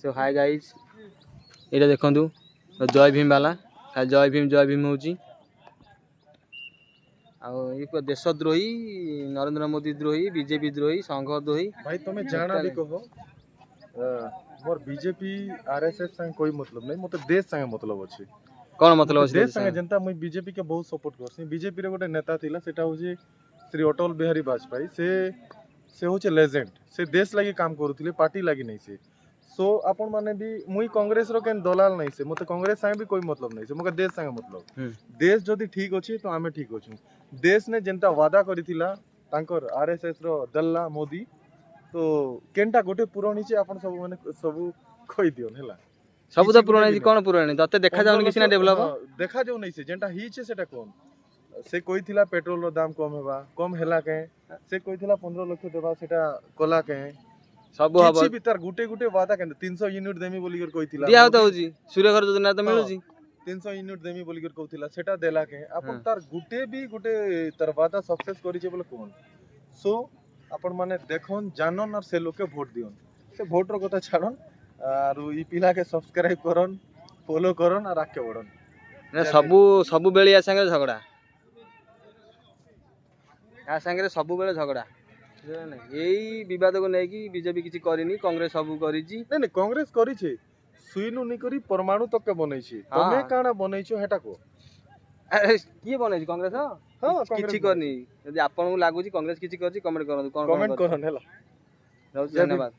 सो hi guys ये देखु जय भीम वाला जय भीम हूँ ये देशद्रोही नरेंद्र मोदी द्रोही बीजेपी द्रोही संघ द्रोही भाई तुम्हें जाना भी कहो मोर बीजेपी आरएसएस संग कोई मतलब नहीं मते देश संग मतलब अछि कौन मतलब अछि देश संग जनता मुई बीजेपी के बहुत सपोर्ट करसी बीजेपी रे गोटे नेता थिला सेटा होची श्री अटल बिहारी वाजपेयी से होचे लेजेंड से देश लागि काम करूथिले पार्टी लागि नहीं से सो आपण माने भी मुई कांग्रेस रो केन दलाल नहीं से मते कांग्रेस संग भी कोई मतलब नहीं से मके देश संग मतलब देश जदी ठीक अछि तो आमे ठीक अछि देश ने जनता वादा करिथिला तांकर आरएसएस रो दल्ला मोदी तो केनटा गोटे पुराणी छे आपण सब माने सब कहि दियोन हैला सब तो पुराणी कोन पुराणी तते देखा जाउन किसी ना डेवलप देखा जाउ नहीं से जेंटा ही छे सेटा कोन से कहिथिला पेट्रोल रो दाम कम हैला के से कहिथिला 15 लाख देबा सेटा कोला के सब हबो किछि भीतर गुटे गुटे वादा के 300 यूनिट देमी बोली कर कहिथिला दिया होता होजी सूर्य घर योजना तो मिलुजी 300 यूनिट देमी बोली कर कहिथिला सेटा देला के आपण तार गुटे तार वादा सक्सेस करि छे बोले कोन सो आपण माने देखन जानन और से लोग के वोट दियन से वोट रो कथा छाड़न आर ई पिला के सब्सक्राइब करन फॉलो करन और आके बढ़न ना सबु बेलिया संगे झगड़ा या संगे सबु बेले झगड़ा यही विवाद को नहीं कि बीजेपी किसी करिनी कांग्रेस सबु करिची नहीं कांग्रेस करी छे सुइनु नहीं करी परमाणु तक के बनै छी तमे काना बनै छो हेटा को अरे किए बनै छी कांग्रेस हां किछि करनी यदि आपन लागु छी कांग्रेस किछि करची कमेंट करन कोन कमेंट करन हैला धन्यवाद।